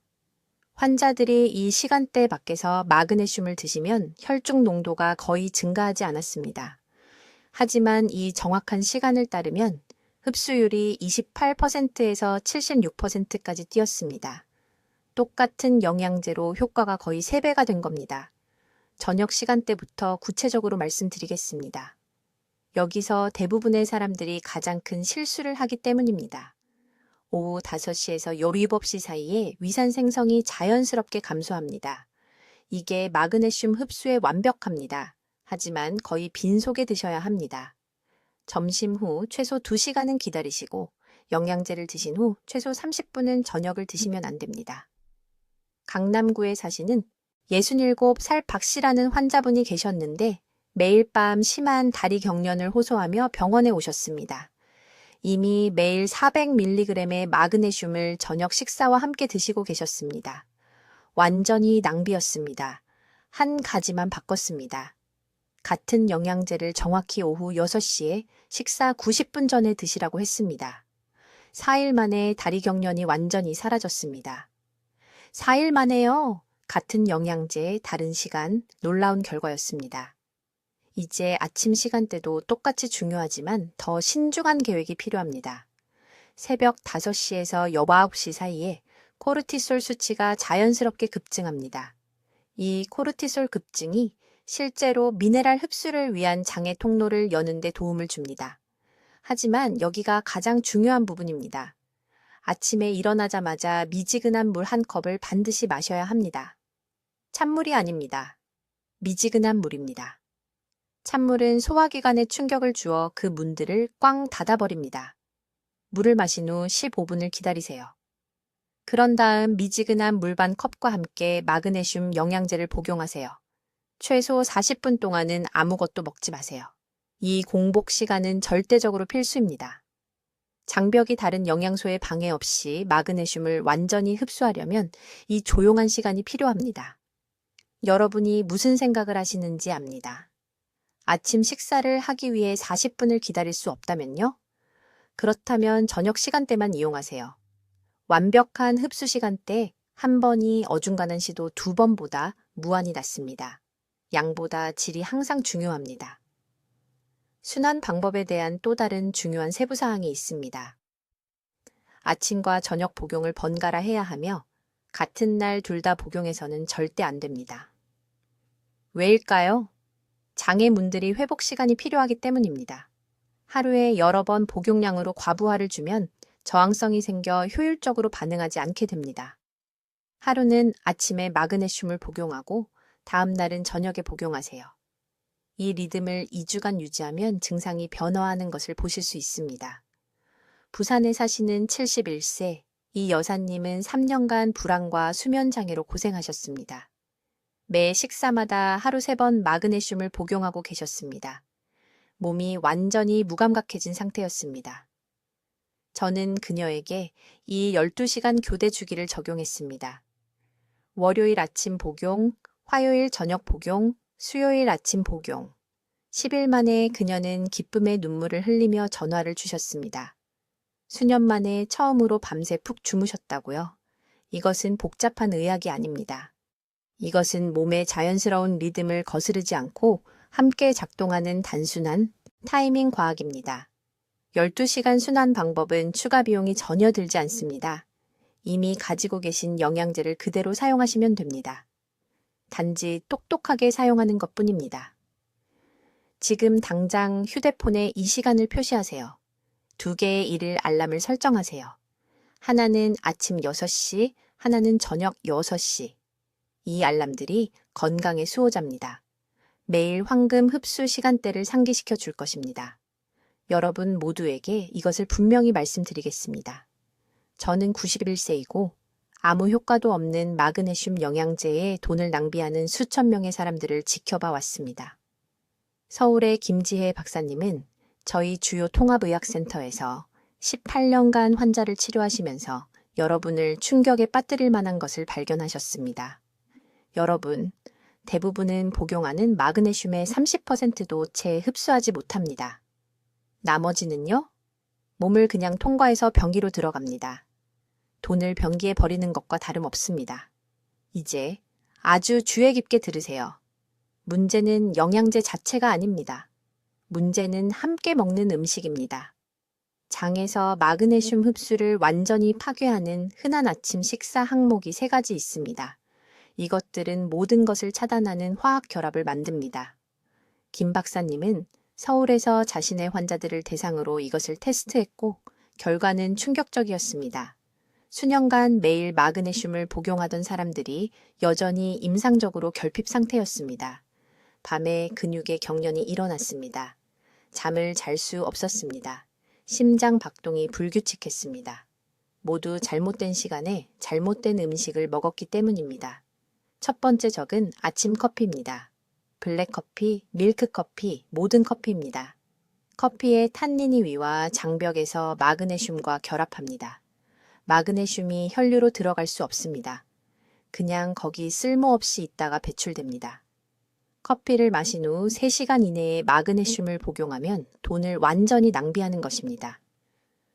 환자들이 이 시간대 밖에서 마그네슘을 드시면 혈중 농도가 거의 증가하지 않았습니다. 하지만 이 정확한 시간을 따르면 흡수율이 28%에서 76%까지 뛰었습니다. 똑같은 영양제로 효과가 거의 3배가 된 겁니다. 저녁 시간대부터 구체적으로 말씀드리겠습니다. 여기서 대부분의 사람들이 가장 큰 실수를 하기 때문입니다. 오후 5시에서 17시 사이에 위산 생성이 자연스럽게 감소합니다. 이게 마그네슘 흡수에 완벽합니다. 하지만 거의 빈속에 드셔야 합니다. 점심 후 최소 2시간은 기다리시고 영양제를 드신 후 최소 30분은 저녁을 드시면 안 됩니다. 강남구에 사시는 67살 박씨라는 환자분이 계셨는데 매일 밤 심한 다리 경련을 호소하며 병원에 오셨습니다. 이미 매일 400mg의 마그네슘을 저녁 식사와 함께 드시고 계셨습니다. 완전히 낭비였습니다. 한 가지만 바꿨습니다. 같은 영양제를 정확히 오후 6시에 식사 90분 전에 드시라고 했습니다. 4일 만에 다리 경련이 완전히 사라졌습니다. 4일 만에요. 같은 영양제, 다른 시간, 놀라운 결과였습니다. 이제 아침 시간대도 똑같이 중요하지만 더 신중한 계획이 필요합니다. 새벽 5시에서 9시 사이에 코르티솔 수치가 자연스럽게 급증합니다. 이 코르티솔 급증이 실제로 미네랄 흡수를 위한 장의 통로를 여는 데 도움을 줍니다. 하지만 여기가 가장 중요한 부분입니다. 아침에 일어나자마자 미지근한 물 한 컵을 반드시 마셔야 합니다. 찬물이 아닙니다. 미지근한 물입니다. 찬물은 소화기관에 충격을 주어 그 문들을 꽝 닫아버립니다. 물을 마신 후 15분을 기다리세요. 그런 다음 미지근한 물 반 컵과 함께 마그네슘 영양제를 복용하세요. 최소 40분 동안은 아무것도 먹지 마세요. 이 공복 시간은 절대적으로 필수입니다. 장벽이 다른 영양소에 방해 없이 마그네슘을 완전히 흡수하려면 이 조용한 시간이 필요합니다. 여러분이 무슨 생각을 하시는지 압니다. 아침 식사를 하기 위해 40분을 기다릴 수 없다면요? 그렇다면 저녁 시간대만 이용하세요. 완벽한 흡수 시간대 한 번이 어중간한 시도 2번보다 무한히 낫습니다. 양보다 질이 항상 중요합니다. 순환 방법에 대한 또 다른 중요한 세부사항이 있습니다. 아침과 저녁 복용을 번갈아 해야 하며 같은 날 둘 다 복용해서는 절대 안 됩니다. 왜일까요? 장의 문들이 회복 시간이 필요하기 때문입니다. 하루에 여러 번 복용량으로 과부하를 주면 저항성이 생겨 효율적으로 반응하지 않게 됩니다. 하루는 아침에 마그네슘을 복용하고 다음 날은 저녁에 복용하세요. 이 리듬을 2주간 유지하면 증상이 변화하는 것을 보실 수 있습니다. 부산에 사시는 71세, 이 여사님은 3년간 불안과 수면 장애로 고생하셨습니다. 매 식사마다 하루 3번 마그네슘을 복용하고 계셨습니다. 몸이 완전히 무감각해진 상태였습니다. 저는 그녀에게 이 12시간 교대 주기를 적용했습니다. 월요일 아침 복용, 화요일 저녁 복용, 수요일 아침 복용. 10일 만에 그녀는 기쁨의 눈물을 흘리며 전화를 주셨습니다. 수년 만에 처음으로 밤새 푹 주무셨다고요? 이것은 복잡한 의학이 아닙니다. 이것은 몸의 자연스러운 리듬을 거스르지 않고 함께 작동하는 단순한 타이밍 과학입니다. 12시간 순환 방법은 추가 비용이 전혀 들지 않습니다. 이미 가지고 계신 영양제를 그대로 사용하시면 됩니다. 단지 똑똑하게 사용하는 것뿐입니다. 지금 당장 휴대폰에 이 시간을 표시하세요. 2개의 일일 알람을 설정하세요. 하나는 아침 6시, 하나는 저녁 6시. 이 알람들이 건강의 수호자입니다. 매일 황금 흡수 시간대를 상기시켜 줄 것입니다. 여러분 모두에게 이것을 분명히 말씀드리겠습니다. 저는 91세이고 아무 효과도 없는 마그네슘 영양제에 돈을 낭비하는 수천 명의 사람들을 지켜봐 왔습니다. 서울의 김지혜 박사님은 저희 주요 통합의학센터에서 18년간 환자를 치료하시면서 여러분을 충격에 빠뜨릴 만한 것을 발견하셨습니다. 여러분, 대부분은 복용하는 마그네슘의 30%도 채 흡수하지 못합니다. 나머지는요? 몸을 그냥 통과해서 변기로 들어갑니다. 돈을 변기에 버리는 것과 다름없습니다. 이제 아주 주의 깊게 들으세요. 문제는 영양제 자체가 아닙니다. 문제는 함께 먹는 음식입니다. 장에서 마그네슘 흡수를 완전히 파괴하는 흔한 아침 식사 항목이 3가지 있습니다. 이것들은 모든 것을 차단하는 화학 결합을 만듭니다. 김 박사님은 서울에서 자신의 환자들을 대상으로 이것을 테스트했고 결과는 충격적이었습니다. 수년간 매일 마그네슘을 복용하던 사람들이 여전히 임상적으로 결핍 상태였습니다. 밤에 근육의 경련이 일어났습니다. 잠을 잘 수 없었습니다. 심장 박동이 불규칙했습니다. 모두 잘못된 시간에 잘못된 음식을 먹었기 때문입니다. 첫 번째 적은 아침 커피입니다. 블랙커피, 밀크커피, 모든 커피입니다. 커피의 탄닌이 위와 장벽에서 마그네슘과 결합합니다. 마그네슘이 혈류로 들어갈 수 없습니다. 그냥 거기 쓸모없이 있다가 배출됩니다. 커피를 마신 후 3시간 이내에 마그네슘을 복용하면 돈을 완전히 낭비하는 것입니다.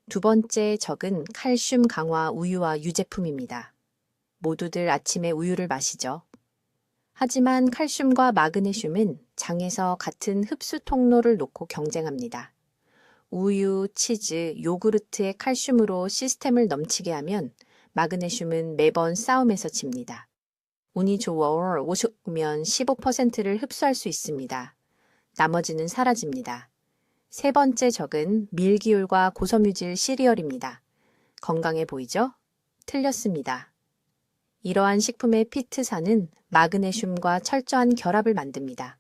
두 번째 적은 칼슘 강화 우유와 유제품입니다. 모두들 아침에 우유를 마시죠. 하지만 칼슘과 마그네슘은 장에서 같은 흡수 통로를 놓고 경쟁합니다. 우유, 치즈, 요구르트의 칼슘으로 시스템을 넘치게 하면 마그네슘은 매번 싸움에서 집니다. 운이 좋아 오시면 15%를 흡수할 수 있습니다. 나머지는 사라집니다. 세 번째 적은 밀기울과 고섬유질 시리얼입니다. 건강해 보이죠? 틀렸습니다. 이러한 식품의 피트산은 마그네슘과 철저한 결합을 만듭니다.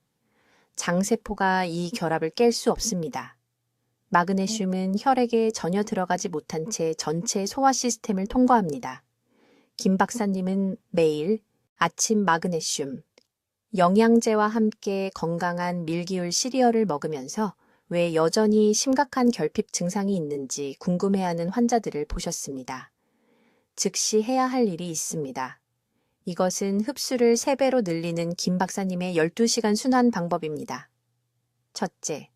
장세포가 이 결합을 깰 수 없습니다. 마그네슘은 혈액에 전혀 들어가지 못한 채 전체 소화 시스템을 통과합니다. 김 박사님은 매일 아침 마그네슘, 영양제와 함께 건강한 밀기울 시리얼을 먹으면서 왜 여전히 심각한 결핍 증상이 있는지 궁금해하는 환자들을 보셨습니다. 즉시 해야 할 일이 있습니다. 이것은 흡수를 3배로 늘리는 김 박사님의 12시간 순환 방법입니다. 첫째,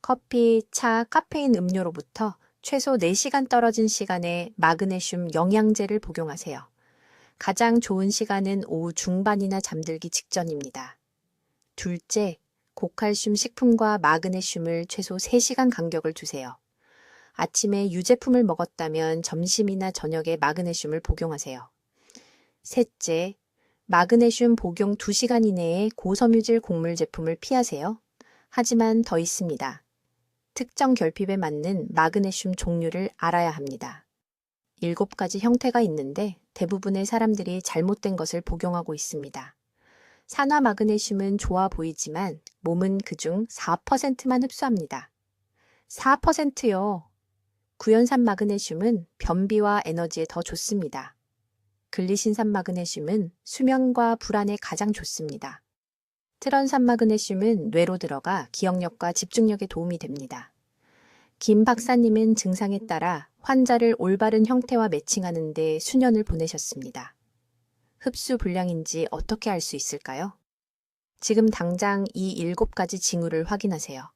커피, 차, 카페인 음료로부터 최소 4시간 떨어진 시간에 마그네슘 영양제를 복용하세요. 가장 좋은 시간은 오후 중반이나 잠들기 직전입니다. 둘째, 고칼슘 식품과 마그네슘을 최소 3시간 간격을 두세요. 아침에 유제품을 먹었다면 점심이나 저녁에 마그네슘을 복용하세요. 셋째, 마그네슘 복용 2시간 이내에 고섬유질 곡물 제품을 피하세요. 하지만 더 있습니다. 특정 결핍에 맞는 마그네슘 종류를 알아야 합니다. 7가지 형태가 있는데 대부분의 사람들이 잘못된 것을 복용하고 있습니다. 산화 마그네슘은 좋아 보이지만 몸은 그중 4%만 흡수합니다. 4%요. 구연산 마그네슘은 변비와 에너지에 더 좋습니다. 글리신산 마그네슘은 수면과 불안에 가장 좋습니다. 트런산 마그네슘은 뇌로 들어가 기억력과 집중력에 도움이 됩니다. 김 박사님은 증상에 따라 환자를 올바른 형태와 매칭하는 데 수년을 보내셨습니다. 흡수 불량인지 어떻게 알 수 있을까요? 지금 당장 이 7가지 징후를 확인하세요.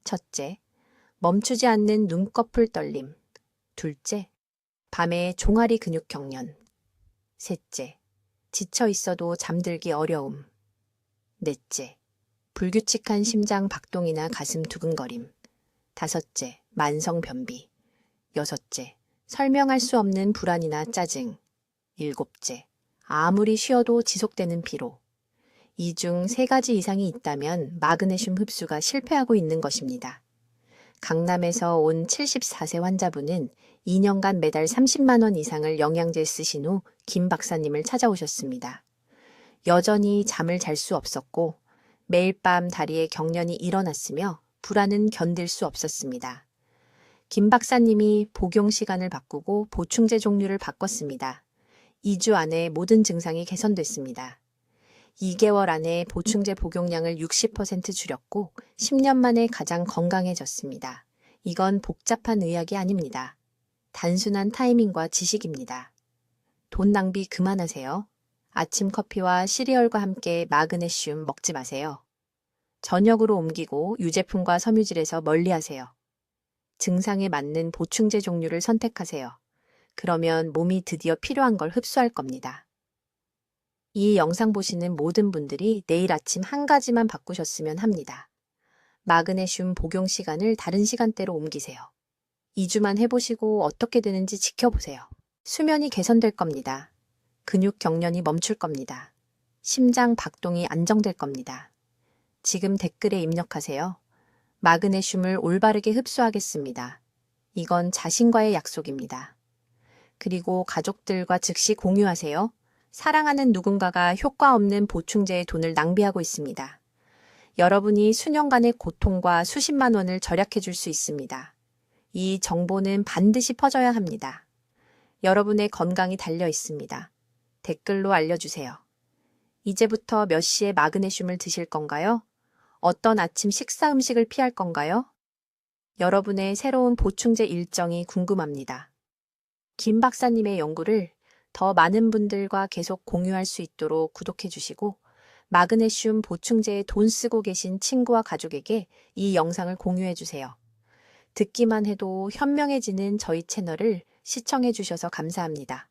첫째, 멈추지 않는 눈꺼풀 떨림. 둘째, 밤에 종아리 근육 경련. 셋째, 지쳐 있어도 잠들기 어려움. 넷째, 불규칙한 심장 박동이나 가슴 두근거림. 5째, 만성 변비. 6째, 설명할 수 없는 불안이나 짜증. 7째, 아무리 쉬어도 지속되는 피로. 이 중 3가지 이상이 있다면 마그네슘 흡수가 실패하고 있는 것입니다. 강남에서 온 74세 환자분은 2년간 매달 30만 원 이상을 영양제 쓰신 후 김 박사님을 찾아오셨습니다. 여전히 잠을 잘 수 없었고 매일 밤 다리에 경련이 일어났으며 불안은 견딜 수 없었습니다. 김 박사님이 복용 시간을 바꾸고 보충제 종류를 바꿨습니다. 2주 안에 모든 증상이 개선됐습니다. 2개월 안에 보충제 복용량을 60% 줄였고 10년 만에 가장 건강해졌습니다. 이건 복잡한 의학이 아닙니다. 단순한 타이밍과 지식입니다. 돈 낭비 그만하세요. 아침 커피와 시리얼과 함께 마그네슘 먹지 마세요. 저녁으로 옮기고 유제품과 섬유질에서 멀리하세요. 증상에 맞는 보충제 종류를 선택하세요. 그러면 몸이 드디어 필요한 걸 흡수할 겁니다. 이 영상 보시는 모든 분들이 내일 아침 한 가지만 바꾸셨으면 합니다. 마그네슘 복용 시간을 다른 시간대로 옮기세요. 2주만 해보시고 어떻게 되는지 지켜보세요. 수면이 개선될 겁니다. 근육 경련이 멈출 겁니다. 심장 박동이 안정될 겁니다. 지금 댓글에 입력하세요. 마그네슘을 올바르게 흡수하겠습니다. 이건 자신과의 약속입니다. 그리고 가족들과 즉시 공유하세요. 사랑하는 누군가가 효과 없는 보충제에 돈을 낭비하고 있습니다. 여러분이 수년간의 고통과 수십만 원을 절약해 줄 수 있습니다. 이 정보는 반드시 퍼져야 합니다. 여러분의 건강이 달려 있습니다. 댓글로 알려주세요. 이제부터 몇 시에 마그네슘을 드실 건가요? 어떤 아침 식사 음식을 피할 건가요? 여러분의 새로운 보충제 일정이 궁금합니다. 김 박사님의 연구를 더 많은 분들과 계속 공유할 수 있도록 구독해 주시고 마그네슘 보충제에 돈 쓰고 계신 친구와 가족에게 이 영상을 공유해 주세요. 듣기만 해도 현명해지는 저희 채널을 시청해 주셔서 감사합니다.